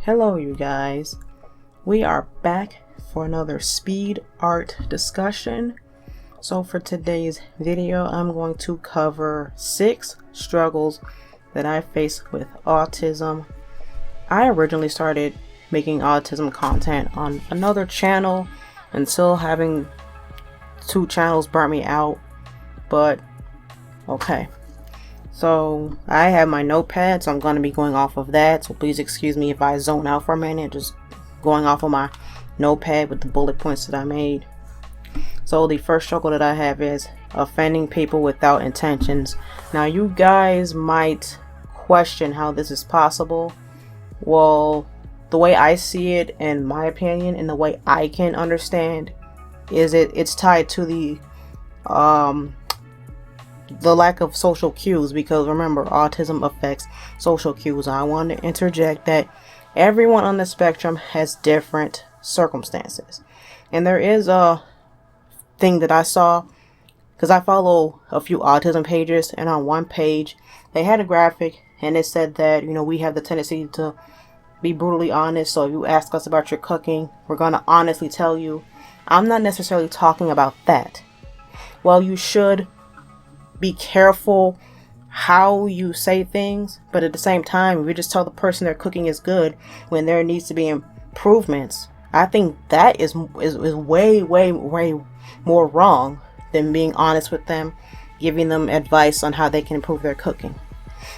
Hello you guys, we are back for another speed art discussion. So for today's video, I'm going to cover 6 struggles that I face with autism. I originally started making autism content on another channel until having 2 channels burnt me out, but okay. So I have my notepad, so I'm going to be going off of that, so please excuse me if I zone out for a minute, just going off of my notepad with the bullet points that I made. So the first struggle that I have is offending people without intentions. Now you guys might question how this is possible. Well, the way I see it, in my opinion, and the way I can understand, is it's tied to the lack of social cues, because remember, autism affects social cues. I want to interject that everyone on the spectrum has different circumstances, and there is a thing that I saw, because I follow a few autism pages, and on one page they had a graphic and it said that, you know, we have the tendency to be brutally honest, so if you ask us about your cooking, we're going to honestly tell you. I'm not necessarily talking about that. Well, you should be careful how you say things, but at the same time, if you just tell the person their cooking is good when there needs to be improvements, I think that is way more wrong than being honest with them, giving them advice on how they can improve their cooking.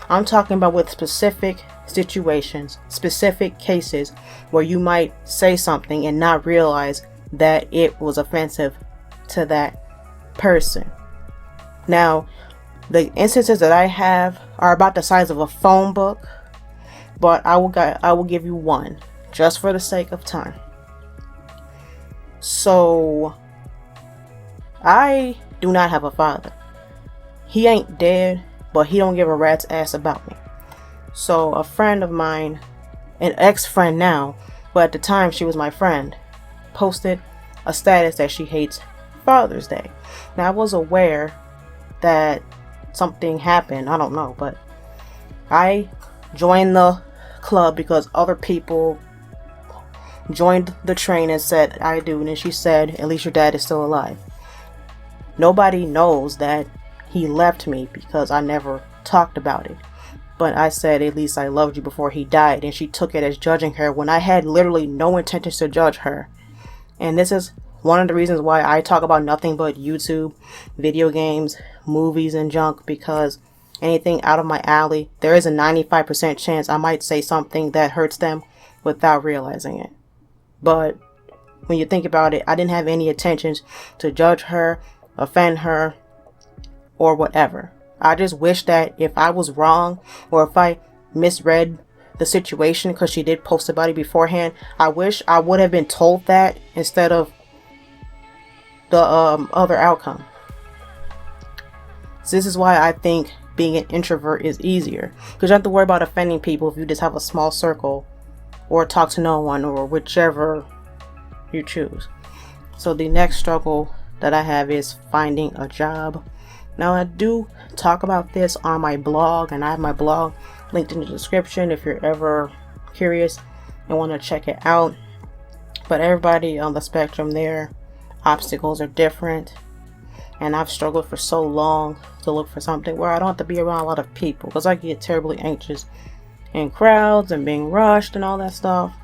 I'm talking about with specific situations, specific cases where you might say something and not realize that it was offensive to that person. Now, the instances that I have are about the size of a phone book, but I will give you one just for the sake of time. So, I do not have a father. He ain't dead, but he don't give a rat's ass about me. So, a friend of mine, an ex-friend now, but at the time she was my friend, posted a status that she hates Father's Day. Now, I was aware that something happened, I don't know, but I joined the club because other people joined the train and said I do, and then she said, at least your dad is still alive. Nobody knows that he left me because I never talked about it, but I said at least I loved you before he died, and she took it as judging her when I had literally no intentions to judge her. And this is one of the reasons why I talk about nothing but YouTube, video games, movies, and junk, because anything out of my alley, there is a 95% chance I might say something that hurts them without realizing it. But when you think about it, I didn't have any intentions to judge her, offend her, or whatever. I just wish that if I was wrong, or if I misread the situation, because she did post about it beforehand, I wish I would have been told that instead of the other outcome. So this is why I think being an introvert is easier, because you don't have to worry about offending people if you just have a small circle or talk to no one, or whichever you choose. So the next struggle that I have is finding a job. Now, I do talk about this on my blog, and I have my blog linked in the description if you're ever curious and want to check it out. But everybody on the spectrum, their obstacles are different, and I've struggled for so long to look for something where I don't have to be around a lot of people, because I get terribly anxious in crowds and being rushed and all that stuff.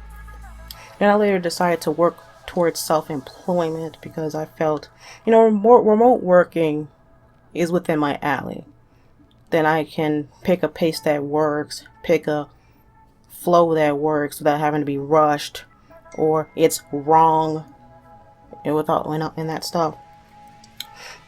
Then I later decided to work towards self-employment because I felt, you know, remote working is within my alley. Then I can pick a pace that works, pick a flow that works without having to be rushed, or it's wrong and without and that stuff.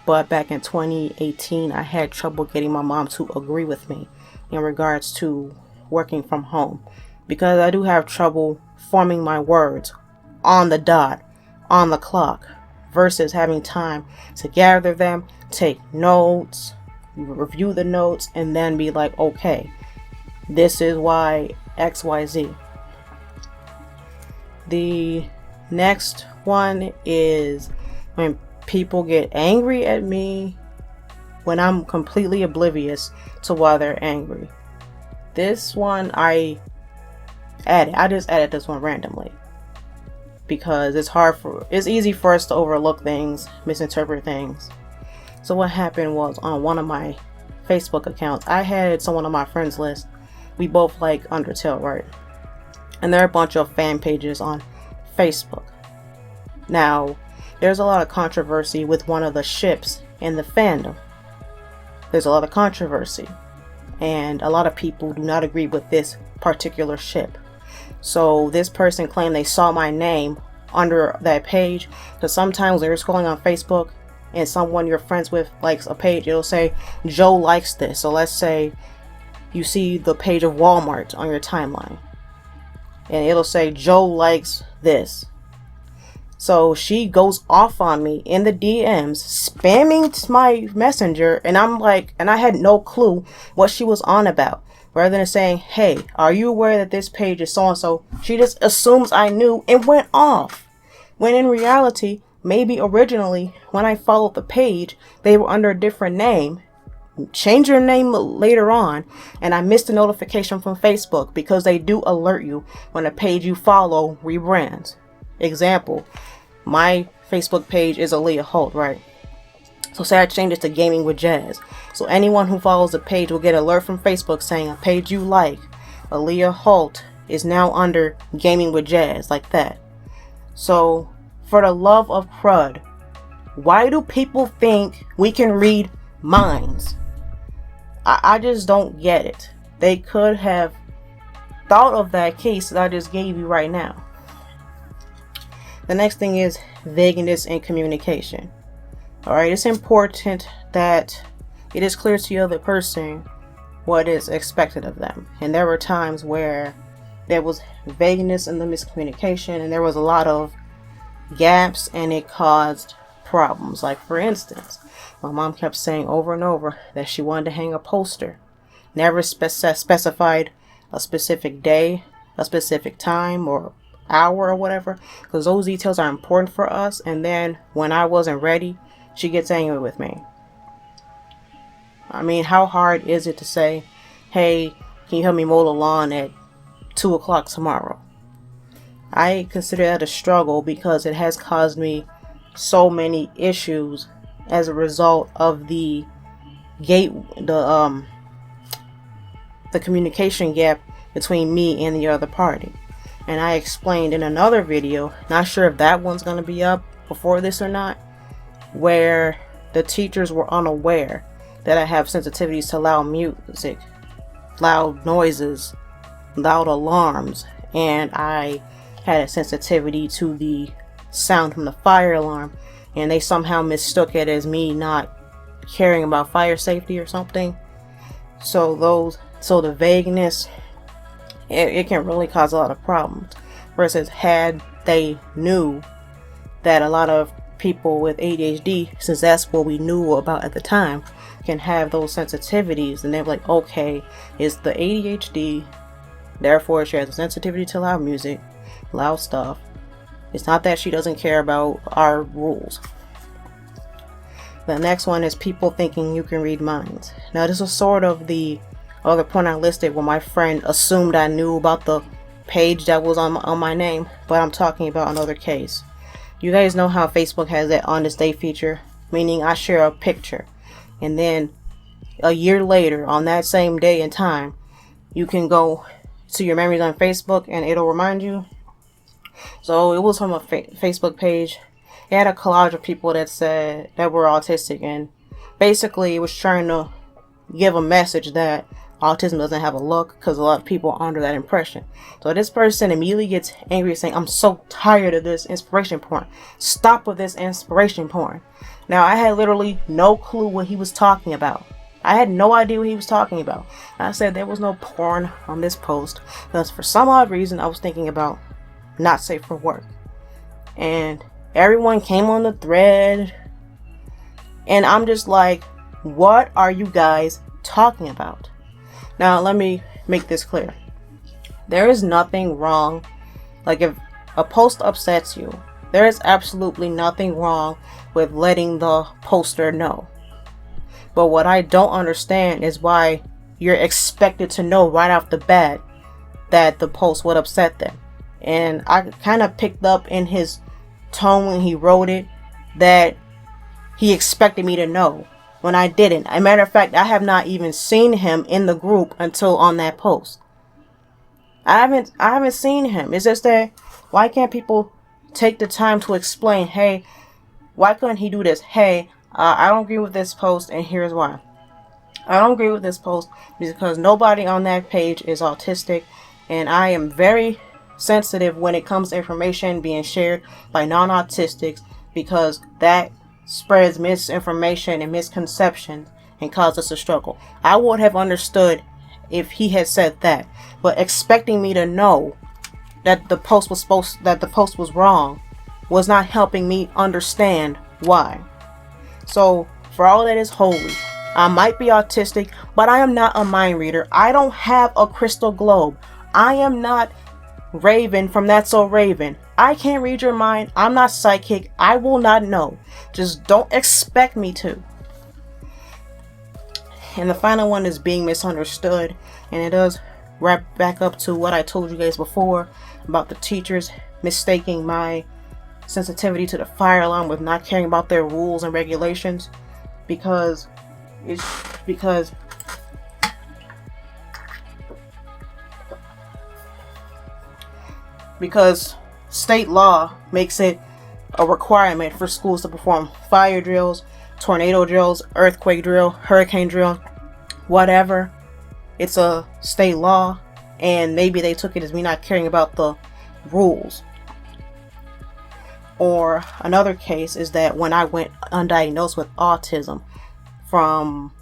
But back in 2018, I had trouble getting my mom to agree with me in regards to working from home, because I do have trouble forming my words on the dot, on the clock, versus having time to gather them, take notes, review the notes, and then be like, okay, this is why XYZ. The next one is when people get angry at me when I'm completely oblivious to why they're angry. This one I added. I just added this one randomly because it's easy for us to overlook things, misinterpret things. So what happened was, on one of my Facebook accounts, I had someone on my friends list. We both like Undertale, right? And there are a bunch of fan pages on Facebook. Now, there's a lot of controversy with one of the ships in the fandom. There's a lot of controversy, and a lot of people do not agree with this particular ship. So this person claimed they saw my name under that page, because sometimes when you're scrolling on Facebook and someone you're friends with likes a page, it'll say Joe likes this. So let's say you see the page of Walmart on your timeline, and it'll say Joe likes this. So she goes off on me in the DMs, spamming my messenger, and I'm like, and I had no clue what she was on about. Rather than saying, hey, are you aware that this page is so-and-so? She just assumes I knew and went off. When in reality, maybe originally, when I followed the page, they were under a different name. Change your name later on, and I missed a notification from Facebook, because they do alert you when a page you follow rebrands. Example, my Facebook page is Aaliyah Holt, right? So say I change it to Gaming with Jazz. So anyone who follows the page will get an alert from Facebook saying a page you like, Aaliyah Holt, is now under Gaming with Jazz, like that. So, for the love of crud, why do people think we can read minds? I just don't get it. They could have thought of that case that I just gave you right now. The next thing is vagueness in communication. Alright, it's important that it is clear to the other person what is expected of them. And there were times where there was vagueness in the miscommunication, and there was a lot of gaps, and it caused problems. Like, for instance, my mom kept saying over and over that she wanted to hang a poster. Never specified a specific day, a specific time, or hour, or whatever, because those details are important for us. And then when I wasn't ready, she gets angry with me. I mean, how hard is it to say, hey, can you help me mow the lawn at 2 o'clock tomorrow? I consider that a struggle, because it has caused me so many issues as a result of the communication gap between me and the other party. And I explained in another video, not sure if that one's going to be up before this or not, where the teachers were unaware that I have sensitivities to loud music, loud noises, loud alarms, and I had a sensitivity to the sound from the fire alarm, and they somehow mistook it as me not caring about fire safety or something. So the vagueness, it can really cause a lot of problems. Versus had they knew that a lot of people with ADHD, since that's what we knew about at the time, can have those sensitivities, and they're like, okay, it's the ADHD, therefore she has a sensitivity to loud music, loud stuff. It's not that she doesn't care about our rules. The next one is people thinking you can read minds. Now, this is sort of the other point I listed where my friend assumed I knew about the page that was on my name, but I'm talking about another case. You guys know how Facebook has that on this day feature, meaning I share a picture, and then a year later, on that same day and time, you can go to your memories on Facebook and it'll remind you. So it was from a Facebook page. It had a collage of people that said that were autistic, and basically it was trying to give a message that autism doesn't have a look, because a lot of people are under that impression. So this person immediately gets angry, saying, I'm so tired of this inspiration porn. Stop with this inspiration porn. Now, I had literally no clue what he was talking about. I had no idea what he was talking about. I said there was no porn on this post, because for some odd reason I was thinking about not safe for work. And everyone came on the thread, and I'm just like, what are you guys talking about? Now, let me make this clear. There is nothing wrong. Like, if a post upsets you, there is absolutely nothing wrong with letting the poster know. But what I don't understand is why you're expected to know right off the bat that the post would upset them. And I kind of picked up in his tone when he wrote it that he expected me to know when I didn't. As a matter of fact, I have not even seen him in the group until on that post. I haven't seen him. It's just that, why can't people take the time to explain, hey, why couldn't he do this? Hey, I don't agree with this post, and here's why. I don't agree with this post because nobody on that page is autistic, and I am very sensitive when it comes to information being shared by non-autistics, because that spreads misinformation and misconceptions and causes a struggle. I would have understood if he had said that, but expecting me to know that the post was wrong was not helping me understand why. So, for all that is holy, I might be autistic, but I am not a mind reader. I don't have a crystal globe. I am not Raven from That's So Raven. I can't read your mind. I'm not psychic. I will not know. Just don't expect me to. And the final one is being misunderstood. And it does wrap back up to what I told you guys before about the teachers mistaking my sensitivity to the fire alarm with not caring about their rules and regulations, because state law makes it a requirement for schools to perform fire drills, tornado drills, earthquake drill, hurricane drill, whatever. It's a state law, and maybe they took it as me not caring about the rules. Or another case is that when I went undiagnosed with autism, from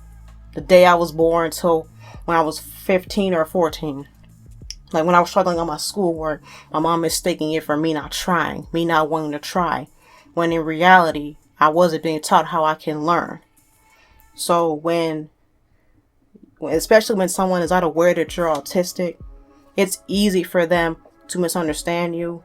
the day I was born till when I was 15 or 14, like when I was struggling on my schoolwork, my mom mistaking it for me not trying, me not wanting to try, when in reality, I wasn't being taught how I can learn. So especially when someone is not aware that you're autistic, it's easy for them to misunderstand you.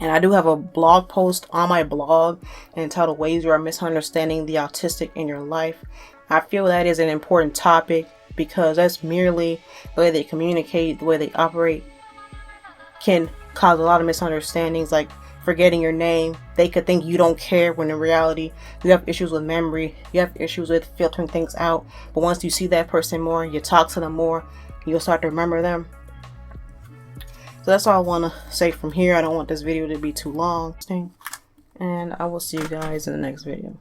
And I do have a blog post on my blog entitled Ways You Are Misunderstanding the Autistic in Your Life. I feel that is an important topic because that's merely the way they communicate, the way they operate can cause a lot of misunderstandings, like forgetting your name. They could think you don't care when in reality you have issues with memory, you have issues with filtering things out. But once you see that person more, you talk to them more, you'll start to remember them. So that's all I want to say from here. I don't want this video to be too long. And I will see you guys in the next video.